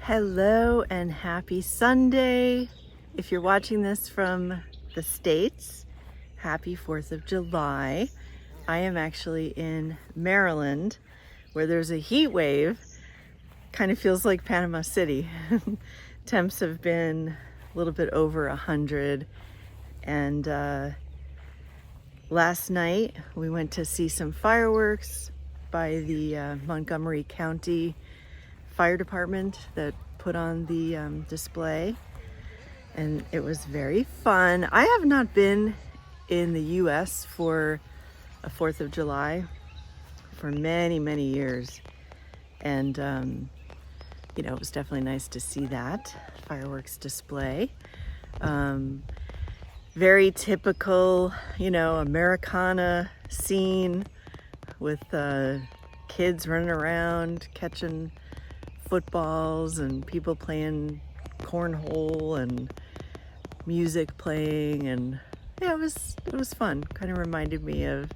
Hello and happy Sunday. If you're watching this from the States, happy 4th of July. I am actually in Maryland where there's a heat wave. Kind of feels like Panama City. Temps have been a little bit over 100 and last night we went to see some fireworks by the Montgomery County Fire Department that put on the display, and it was very fun. I have not been in the US for a 4th of July for many years, and it was definitely nice to see that fireworks display. Very typical, Americana scene with kids running around catching footballs and people playing cornhole and music playing, and yeah, it was fun. Kind of reminded me of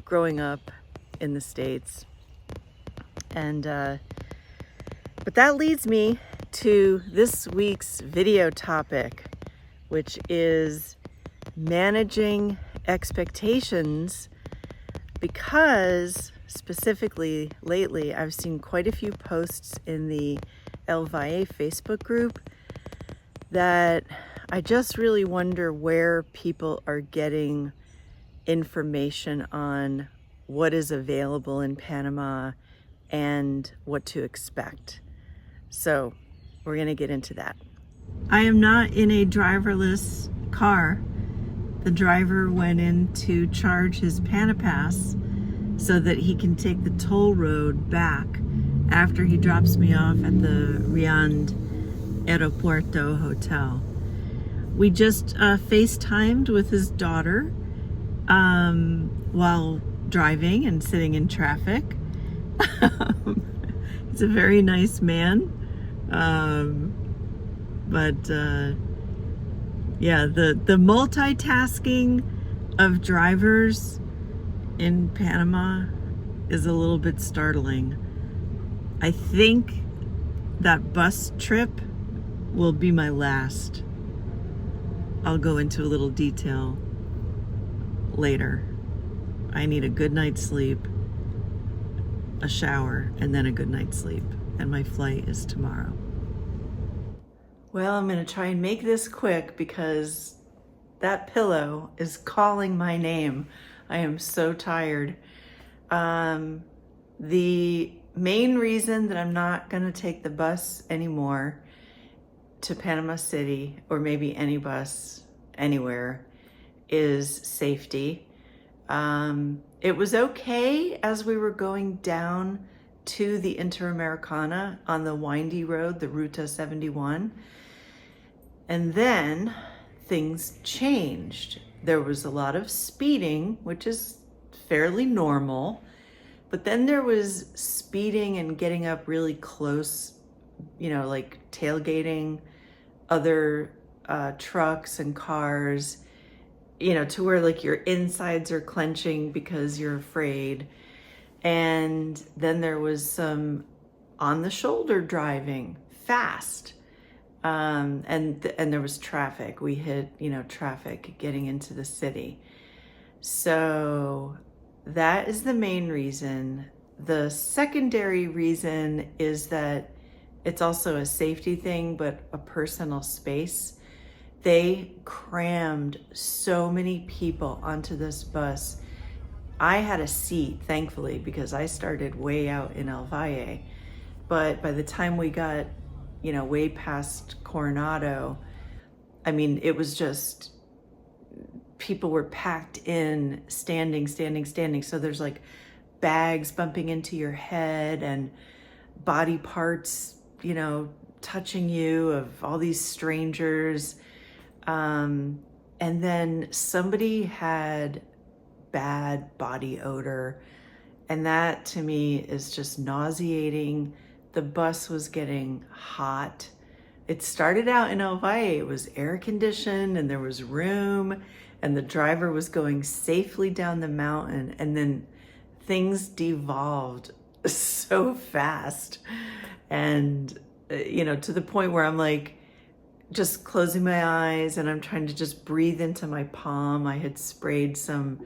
growing up in the States. And but that leads me to this week's video topic, which is managing expectations, because specifically lately I've seen quite a few posts in the El Valle Facebook group that I just really wonder where people are getting information on what is available in Panama and what to expect. So we're going to get into that. I am not in a driverless car. The driver went in to charge his Panapass so that he can take the toll road back after he drops me off at the Riand Aeropuerto Hotel. We just FaceTimed with his daughter while driving and sitting in traffic. He's a very nice man. Yeah, the multitasking of drivers in Panama is a little bit startling. I think that bus trip will be my last. I'll go into a little detail later. I need a good night's sleep, a shower, and then a good night's sleep. And my flight is tomorrow. Well, I'm going to try and make this quick because that pillow is calling my name. I am so tired. The main reason that I'm not going to take the bus anymore to Panama City, or maybe any bus anywhere, is safety. It was okay as we were going down to the Interamericana on the windy road, the Ruta 71. And then things changed. There was a lot of speeding, which is fairly normal, but then there was speeding and getting up really close, like tailgating other trucks and cars, to where like your insides are clenching because you're afraid. And then there was some on the shoulder driving fast. And there was traffic. We hit, traffic getting into the city. So that is the main reason. The secondary reason is that it's also a safety thing, but a personal space. They crammed so many people onto this bus. I had a seat, thankfully, because I started way out in El Valle. But by the time we got, way past Coronado, it was just, people were packed in, standing. So there's like bags bumping into your head and body parts, touching you, of all these strangers. And then somebody had bad body odor, and that to me is just nauseating. The bus was getting hot. It started out in El Valle, it was air conditioned and there was room, and the driver was going safely down the mountain, and then things devolved so fast. And to the point where I'm like just closing my eyes and I'm trying to just breathe into my palm. I had sprayed some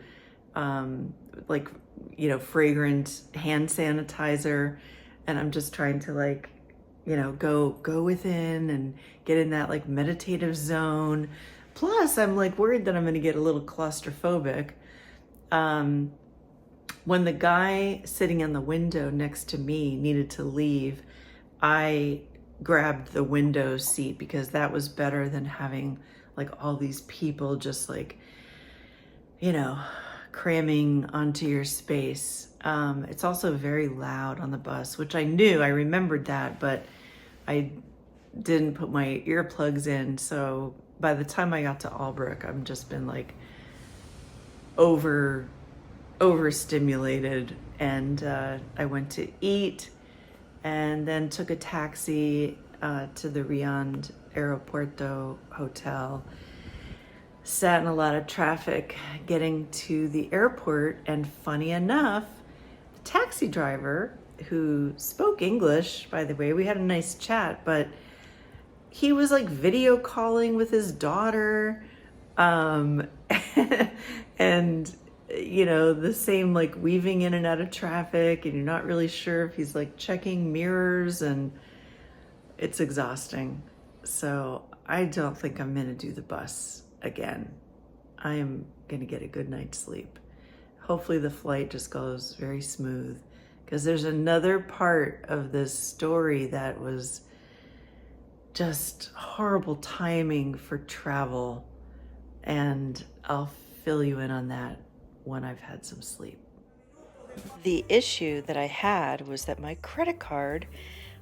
fragrant hand sanitizer, and I'm just trying to go within and get in that like meditative zone. Plus, I'm like worried that I'm going to get a little claustrophobic. When the guy sitting in the window next to me needed to leave, I grabbed the window seat because that was better than having like all these people just like, cramming onto your space. It's also very loud on the bus, which I remembered that, but I didn't put my earplugs in. So by the time I got to Albrook, I've just been like overstimulated, and I went to eat and then took a taxi to the Riad Aeropuerto Hotel. Sat in a lot of traffic getting to the airport, and funny enough, the taxi driver, who spoke English, by the way, we had a nice chat, but he was like video calling with his daughter, and the same like weaving in and out of traffic, and you're not really sure if he's like checking mirrors, and it's exhausting. So I don't think I'm gonna do the bus again. I am gonna get a good night's sleep. Hopefully the flight just goes very smooth, because there's another part of this story that was just horrible timing for travel, and I'll fill you in on that when I've had some sleep. The issue that I had was that my credit card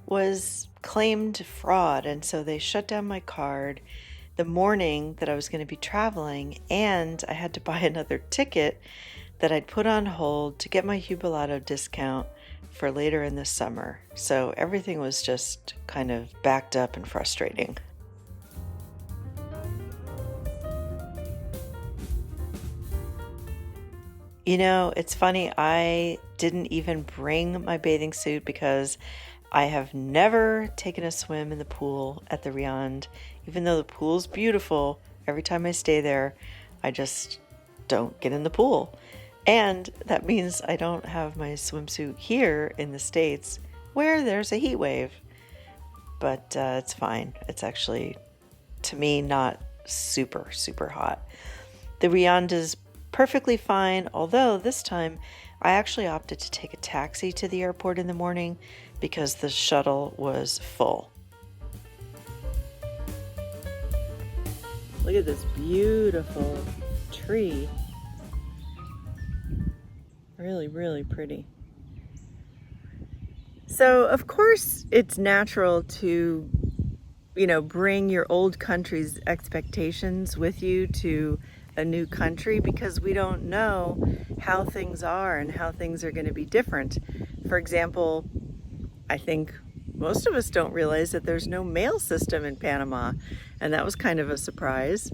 was claimed fraud, and so they shut down my card the morning that I was going to be traveling, and I had to buy another ticket that I'd put on hold to get my jubilado discount for later in the summer. So everything was just kind of backed up and frustrating. It's funny, I didn't even bring my bathing suit because I have never taken a swim in the pool at the Riad. Even though the pool's beautiful, every time I stay there, I just don't get in the pool. And that means I don't have my swimsuit here in the States where there's a heat wave. But it's fine. It's actually, to me, not super, super hot. The Riad is perfectly fine, although this time I actually opted to take a taxi to the airport in the morning because the shuttle was full. Look at this beautiful tree. Really, really pretty. So, of course, it's natural to, bring your old country's expectations with you to a new country, because we don't know how things are and how things are going to be different. For example, I think most of us don't realize that there's no mail system in Panama, and that was kind of a surprise.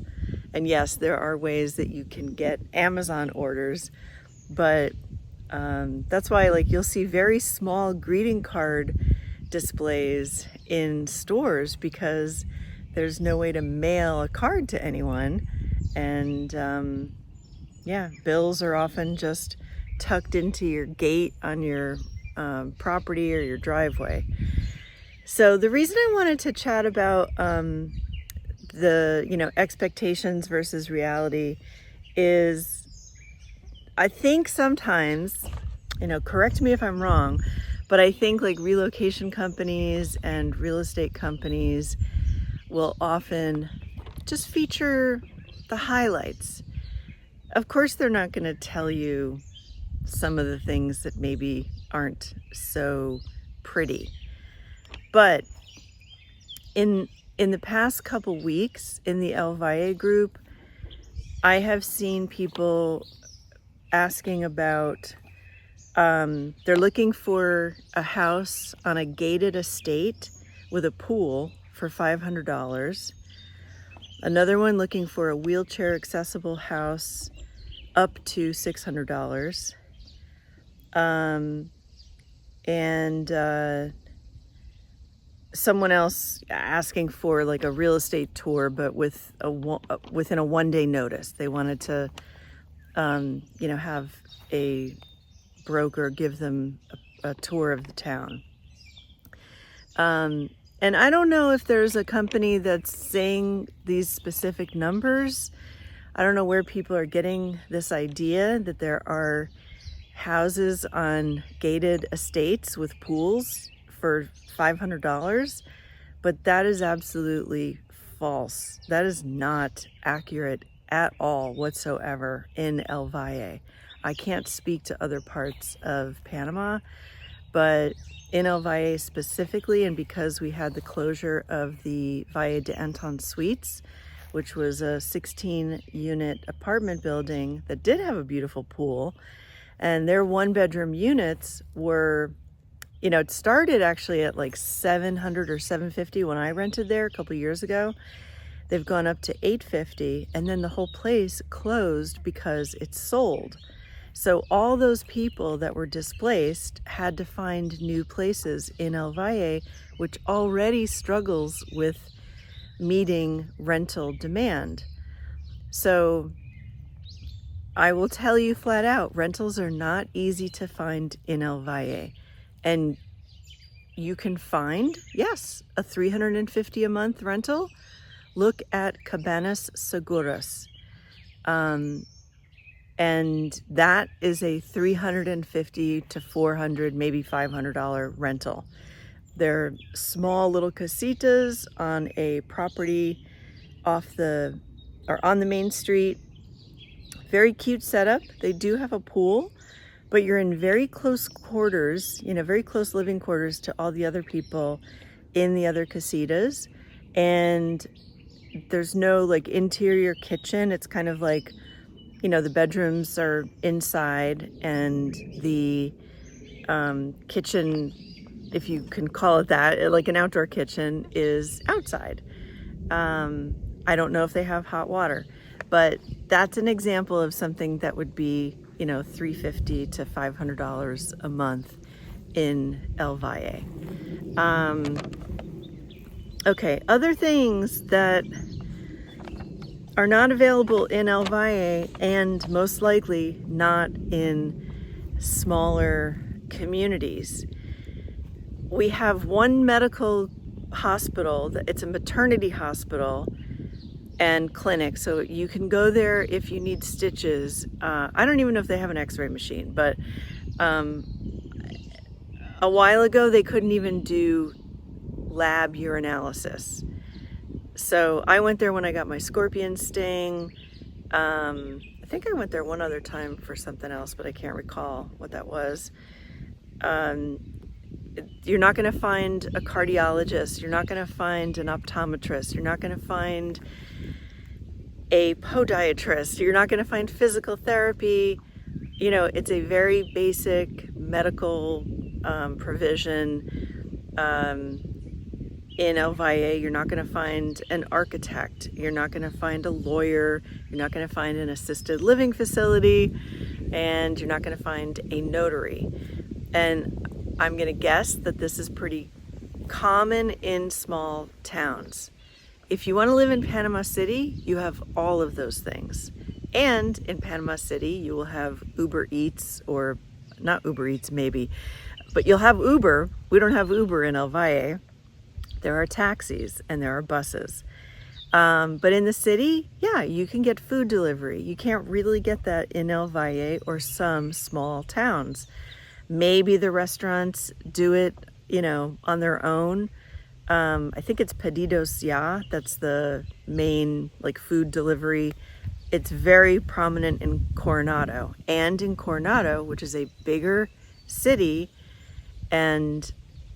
And yes, there are ways that you can get Amazon orders, but that's why you'll see very small greeting card displays in stores, because there's no way to mail a card to anyone. And bills are often just tucked into your gate on your property or your driveway. So the reason I wanted to chat about the expectations versus reality is, I think sometimes, correct me if I'm wrong, but I think relocation companies and real estate companies will often just feature the highlights. Of course, they're not going to tell you some of the things that maybe aren't so pretty. But in the past couple weeks in the El Valle group, I have seen people asking about, they're looking for a house on a gated estate with a pool for $500. Another one looking for a wheelchair accessible house up to $600. And someone else asking for like a real estate tour, but with within a 1-day notice. They wanted to, have a broker give them a tour of the town. And I don't know if there's a company that's saying these specific numbers. I don't know where people are getting this idea that there are houses on gated estates with pools for $500, but that is absolutely false. That is not accurate at all whatsoever in El Valle. I can't speak to other parts of Panama, but in El Valle specifically, and because we had the closure of the Valle de Anton Suites, which was a 16-unit apartment building that did have a beautiful pool, and their 1-bedroom units were, it started actually at like $700 or $750 when I rented there a couple years ago. They've gone up to $850, and then the whole place closed because it's sold. So all those people that were displaced had to find new places in El Valle, which already struggles with meeting rental demand. So I will tell you flat out, rentals are not easy to find in El Valle. And you can find, yes, a $350 a month rental. Look at Cabanas Seguras. And that is a $350 to $400, maybe $500 rental. They're small little casitas on a property on the main street. Very cute setup. They do have a pool, but you're in very close quarters, very close living quarters to all the other people in the other casitas. And there's no like interior kitchen. It's kind of like, the bedrooms are inside and the kitchen, if you can call it that, like an outdoor kitchen, is outside. I don't know if they have hot water, but that's an example of something that would be, $350 to $500 a month in El Valle. Okay, other things that are not available in El Valle, and most likely not in smaller communities. We have one medical hospital, it's a maternity hospital and clinic, so you can go there if you need stitches. I don't even know if they have an x-ray machine, but a while ago they couldn't even do lab urinalysis. So I went there when I got my scorpion sting. I think I went there one other time for something else, but I can't recall what that was. You're not going to find a cardiologist. You're not going to find an optometrist. You're not going to find a podiatrist. You're not going to find physical therapy. It's a very basic medical provision. In El Valle, you're not going to find an architect. You're not going to find a lawyer. You're not going to find an assisted living facility. And you're not going to find a notary. And I'm going to guess that this is pretty common in small towns. If you want to live in Panama City, you have all of those things. And in Panama City, you will have Uber Eats, or not Uber Eats maybe, but you'll have Uber. We don't have Uber in El Valle. There are taxis and there are buses. But in the city, yeah, you can get food delivery. You can't really get that in El Valle or some small towns. Maybe the restaurants do it, on their own. I think it's Pedidos Ya. That's the main food delivery. It's very prominent in Coronado. And in Coronado, which is a bigger city and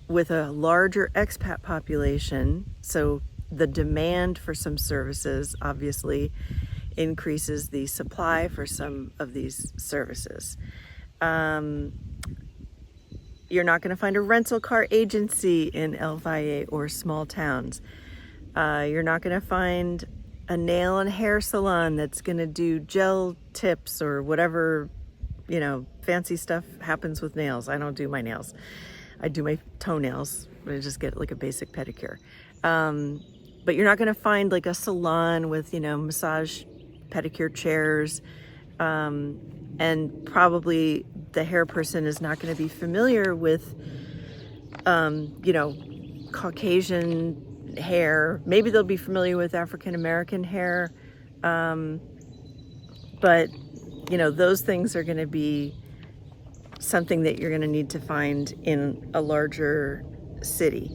with a larger expat population, so the demand for some services obviously increases the supply for some of these services. You're not going to find a rental car agency in El Valle or small towns. You're not going to find a nail and hair salon that's going to do gel tips or whatever, fancy stuff happens with nails. I don't do my nails. I do my toenails just get like a basic pedicure. But you're not going to find like a salon with, massage pedicure chairs. And probably the hair person is not going to be familiar with, Caucasian hair. Maybe they'll be familiar with African American hair. But, those things are going to be something that you're going to need to find in a larger city.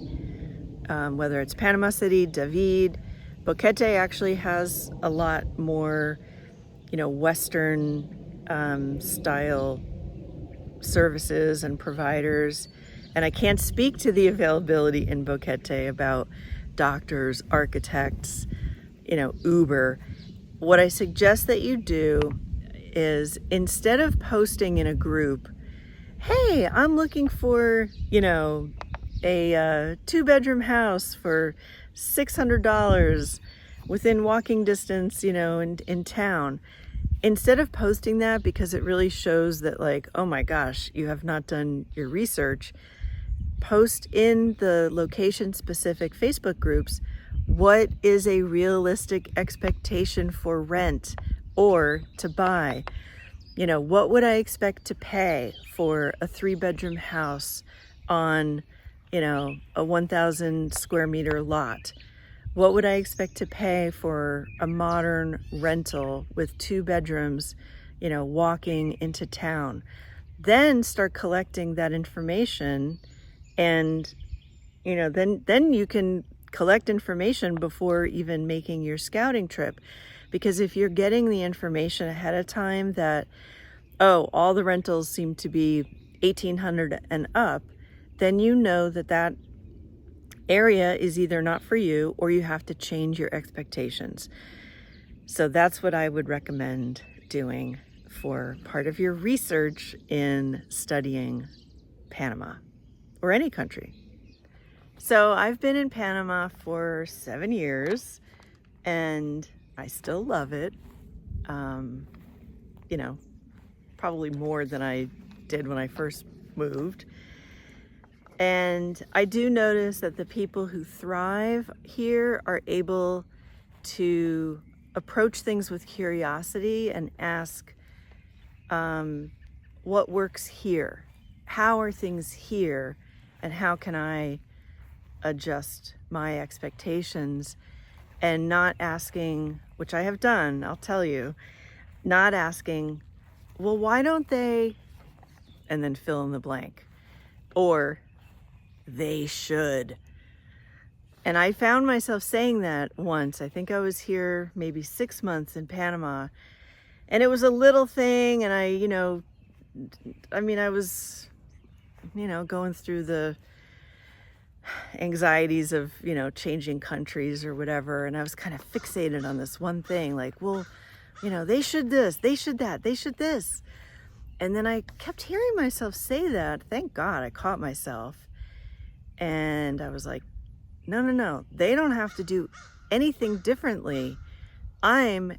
Whether it's Panama City, David, Boquete actually has a lot more, Western style services and providers. And I can't speak to the availability in Boquete about doctors, architects, Uber. What I suggest that you do is, instead of posting in a group, hey, I'm looking for, a 2-bedroom house for $600 within walking distance, in town. Instead of posting that, because it really shows that, like, oh my gosh, you have not done your research, post in the location-specific Facebook groups, what is a realistic expectation for rent or to buy? What would I expect to pay for a 3-bedroom house on, a 1,000 square meter lot? What would I expect to pay for a modern rental with 2 bedrooms, walking into town? Then start collecting that information, and, then you can collect information before even making your scouting trip. Because if you're getting the information ahead of time that, oh, all the rentals seem to be $1,800 and up, then that area is either not for you, or you have to change your expectations. So that's what I would recommend doing for part of your research in studying Panama or any country. So I've been in Panama for 7 years and I still love it. Probably more than I did when I first moved. And I do notice that the people who thrive here are able to approach things with curiosity and ask, what works here? How are things here? And how can I adjust my expectations? And not asking, which I have done, I'll tell you, not asking, well, why don't they, and then fill in the blank, or they should. And I found myself saying that once. I think I was here maybe 6 months in Panama, and it was a little thing, and I was, going through the anxieties of, changing countries or whatever, and I was kind of fixated on this one thing, like, well, they should this, they should that, they should this. And then I kept hearing myself say that. Thank God I caught myself. And I was like, no, they don't have to do anything differently. I'm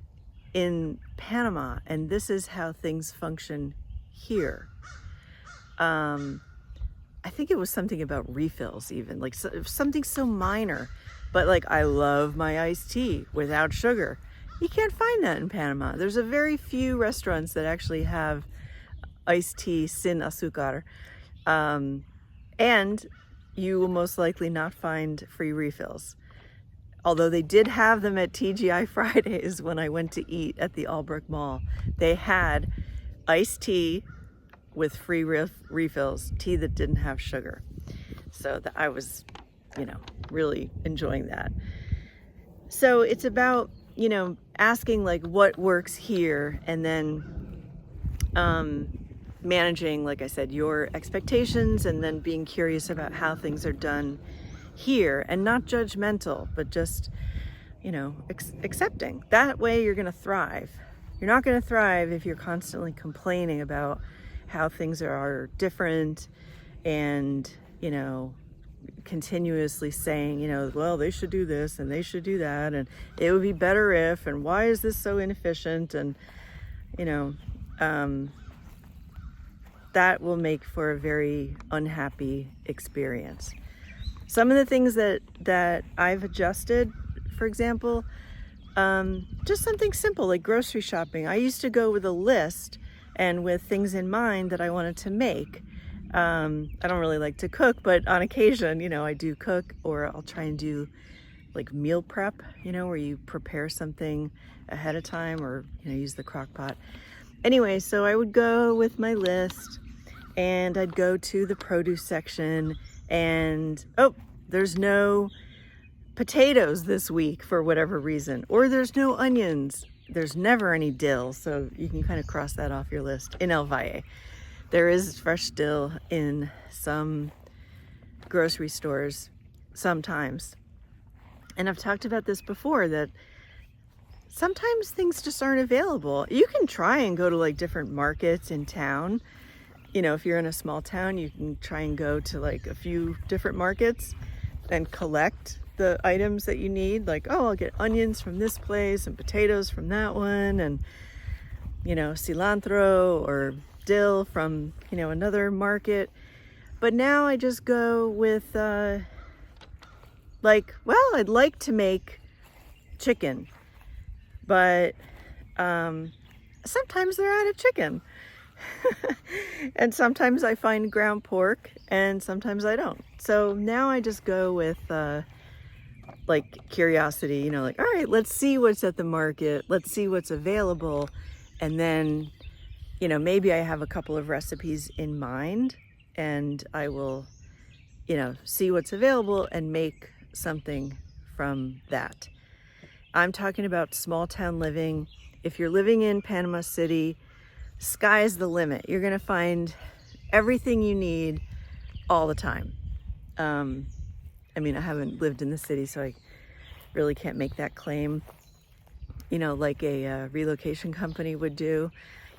in Panama, and this is how things function here. I think it was something about refills, even, like something so minor, but like, I love my iced tea without sugar. You can't find that in Panama. There's a very few restaurants that actually have iced tea sin azúcar. And you will most likely not find free refills. Although they did have them at TGI Fridays when I went to eat at the Albrook Mall. They had iced tea with free refills, tea that didn't have sugar. So I was, really enjoying that. So it's about, asking like what works here, and then managing, like I said, your expectations, and then being curious about how things are done here, and not judgmental, but just, accepting. That way you're going to thrive. You're not going to thrive if you're constantly complaining about how things are different, and, continuously saying, well, they should do this and they should do that, and it would be better if, and why is this so inefficient? And, that will make for a very unhappy experience. Some of the things that I've adjusted, for example, just something simple like grocery shopping. I used to go with a list and with things in mind that I wanted to make. I don't really like to cook, but on occasion, you know, I do cook, or I'll try and do like meal prep, you know, where you prepare something ahead of time, or, you know, use the crock pot. Anyway, so I would go with my list and I'd go to the produce section and, oh, there's no potatoes this week for whatever reason, or there's no onions. There's never any dill, so you can kind of cross that off your list. In El Valle, there is fresh dill in some grocery stores sometimes. And I've talked about this before, that sometimes things just aren't available. You can try and go to like different markets in town. You know, if you're in a small town, you can try and go to like a few different markets and collect the items that you need. Like, oh, I'll get onions from this place and potatoes from that one, and, you know, cilantro or dill from, you know, another market. But now I just go with like, well, I'd like to make chicken, but sometimes they're out of chicken. And sometimes I find ground pork and sometimes I don't. So now I just go with like curiosity, you know, like, all right, let's see what's at the market. Let's see what's available. And then, you know, maybe I have a couple of recipes in mind and I will, you know, see what's available and make something from that. I'm talking about small town living. If you're living in Panama City, sky's the limit. You're gonna find everything you need all the time. I mean, I haven't lived in the city, so I really can't make that claim, you know, like a relocation company would do.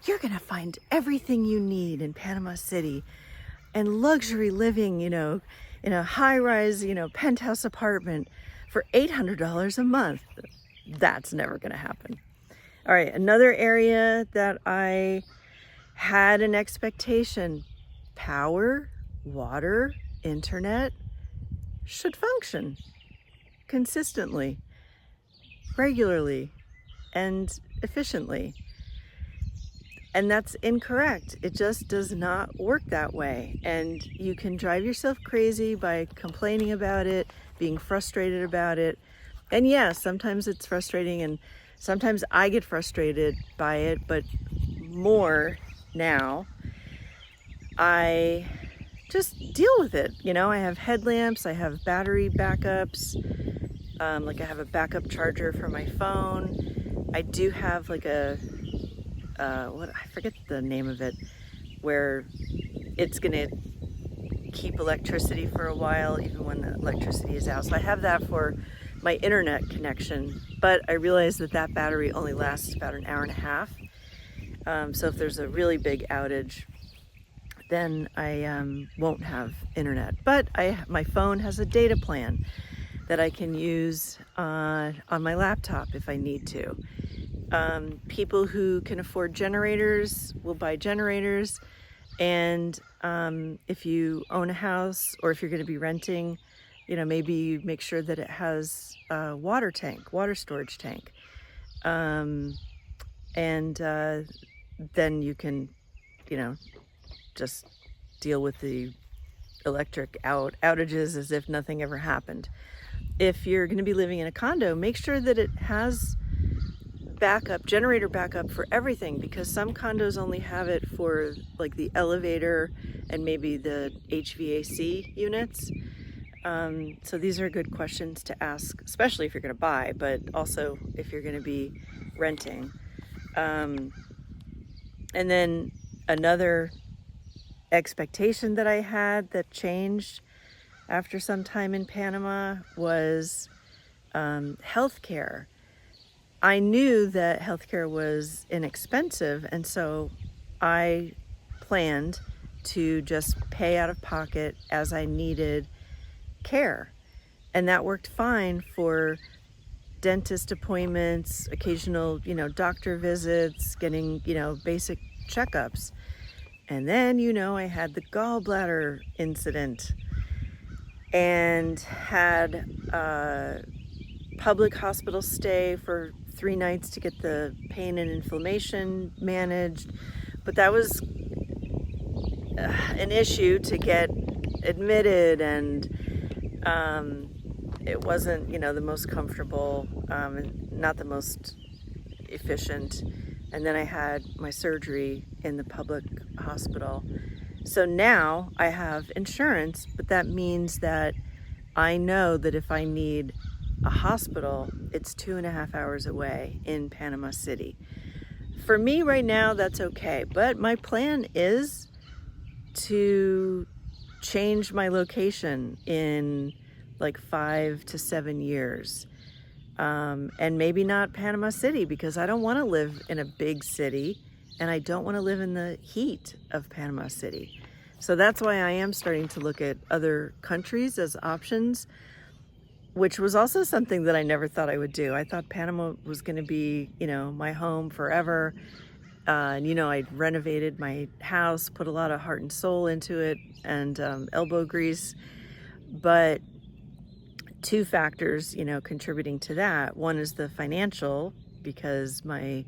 You're gonna find everything you need in Panama City, and luxury living, you know, in a high-rise, you know, penthouse apartment for $800 a month. That's never gonna happen. All right, another area that I had an expectation: power, water, internet should function consistently, regularly, and efficiently. And that's incorrect. It just does not work that way. And you can drive yourself crazy by complaining about it, being frustrated about it. And yes, sometimes it's frustrating, and sometimes I get frustrated by it, but more now, I just deal with it. You know, I have headlamps, I have battery backups, like I have a backup charger for my phone. I do have like a, I forget the name of it, where it's gonna keep electricity for a while, even when the electricity is out. So I have that for my internet connection, but I realize that that battery only lasts about an hour and a half. So if there's a really big outage, then I won't have internet. But my phone has a data plan that I can use on my laptop if I need to. People who can afford generators will buy generators. And if you own a house, or if you're going to be renting, you know, maybe you make sure that it has a water storage tank. And then you can, you know, just deal with the electric outages as if nothing ever happened. If you're going to be living in a condo, make sure that it has generator backup for everything, because some condos only have it for like the elevator and maybe the HVAC units. So these are good questions to ask, especially if you're going to buy, but also if you're going to be renting. And then another expectation that I had that changed after some time in Panama was healthcare. I knew that healthcare was inexpensive, and so I planned to just pay out of pocket as I needed care. And that worked fine for dentist appointments, occasional, you know, doctor visits, getting, you know, basic checkups. And then, you know, I had the gallbladder incident. and had a public hospital stay for 3 nights to get the pain and inflammation managed. But that was an issue to get admitted, and it wasn't, the most comfortable, and not the most efficient. And then I had my surgery in the public hospital. So now I have insurance, but that means that I know that if I need a hospital, it's 2.5 hours away in Panama City. For me right now, that's okay. But my plan is to change my location in like 5 to 7 years. And maybe not Panama City, because I don't want to live in a big city and I don't want to live in the heat of Panama City. So that's why I am starting to look at other countries as options, which was also something that I never thought I would do. I thought Panama was going to be, my home forever. And, I'd renovated my house, put a lot of heart and soul into it, and elbow grease. But 2 factors, contributing to that. One is the financial, because my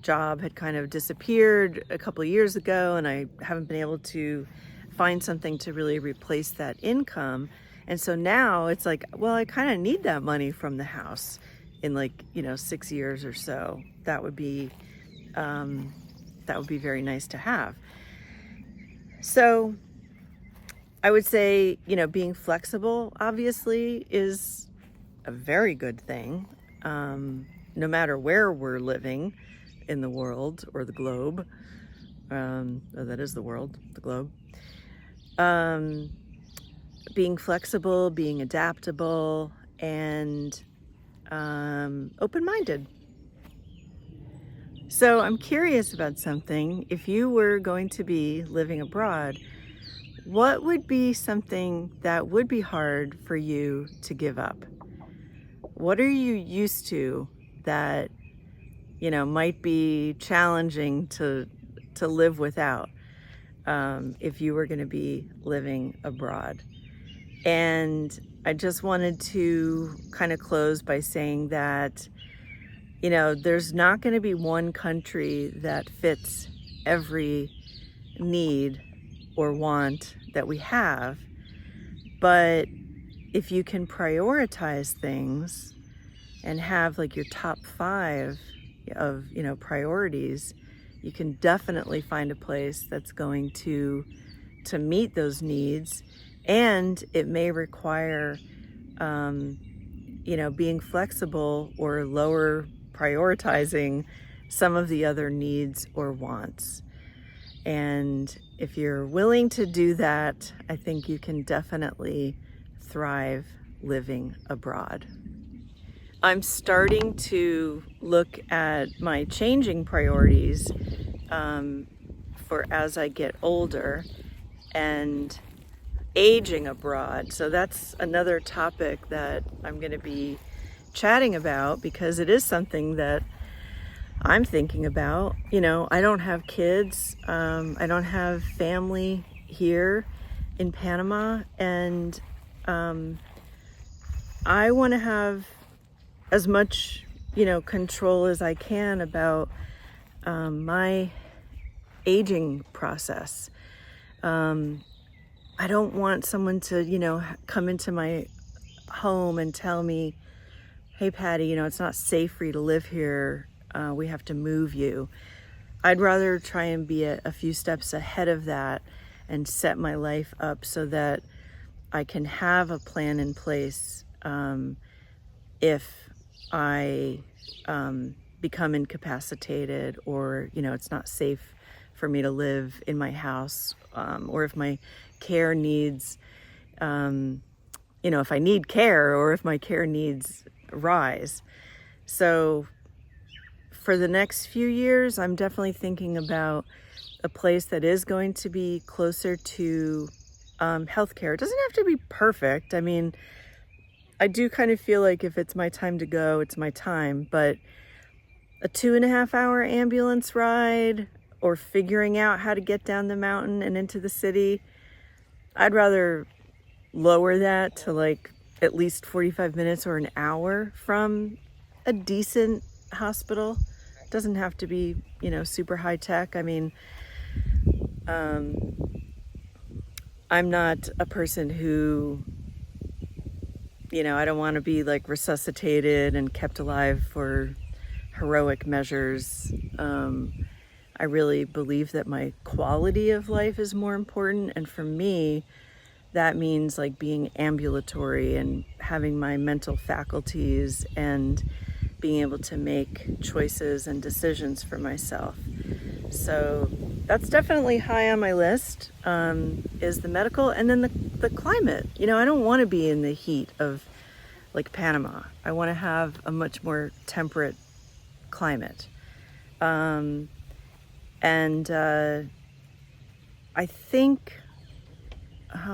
job had kind of disappeared a couple of years ago, and I haven't been able to find something to really replace that income. And so now it's like, well, I kind of need that money from the house in 6 years or so. That would be very nice to have. So I would say, being flexible obviously is a very good thing, no matter where we're living in the world or the globe. That is the world, the globe. Being flexible, being adaptable, and open-minded. So I'm curious about something. If you were going to be living abroad, what would be something that would be hard for you to give up? What are you used to that, might be challenging to live without if you were going to be living abroad? And I just wanted to kind of close by saying that, there's not going to be one country that fits every need or want that we have. But if you can prioritize things and have your top 5 of, priorities, you can definitely find a place that's going to meet those needs. And it may require, being flexible or lower prioritizing some of the other needs or wants. And if you're willing to do that, I think you can definitely thrive living abroad. I'm starting to look at my changing priorities for as I get older and aging abroad. So that's another topic that I'm going to be chatting about, because it is something that I'm thinking about. I don't have kids. I don't have family here in Panama, and I want to have as much, control as I can about my aging process. I don't want someone to, come into my home and tell me, hey, Patty, it's not safe for you to live here. We have to move you. I'd rather try and be a few steps ahead of that and set my life up so that I can have a plan in place if I become incapacitated, or, it's not safe for me to live in my house, or if my care needs, if I need care, or if my care needs rise. So for the next few years, I'm definitely thinking about a place that is going to be closer to healthcare. It doesn't have to be perfect. I mean, I do kind of feel like if it's my time to go, it's my time, but a 2.5-hour ambulance ride, or figuring out how to get down the mountain and into the city, I'd rather lower that to like at least 45 minutes or an hour from a decent hospital. Doesn't have to be, you know, super high tech. I mean, I'm not a person who, you know, I don't want to be like resuscitated and kept alive for heroic measures. I really believe that my quality of life is more important. And for me, that means like being ambulatory and having my mental faculties and being able to make choices and decisions for myself. So that's definitely high on my list, is the medical, and then the climate. You know, I don't want to be in the heat of like Panama. I want to have a much more temperate climate. And I think,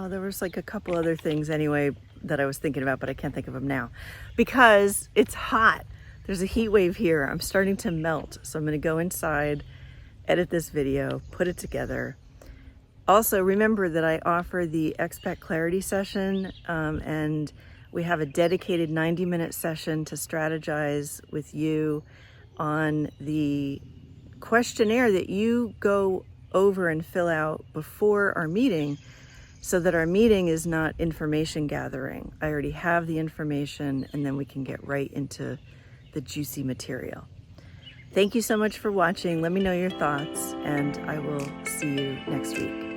there was like a couple other things anyway that I was thinking about, but I can't think of them now because it's hot. There's a heat wave here. I'm starting to melt. So I'm going to go inside, edit this video, put it together. Also, remember that I offer the Expat Clarity Session, and we have a dedicated 90-minute session to strategize with you on the questionnaire that you go over and fill out before our meeting, so that our meeting is not information gathering. I already have the information, and then we can get right into the juicy material. Thank you so much for watching. Let me know your thoughts, and I will see you next week.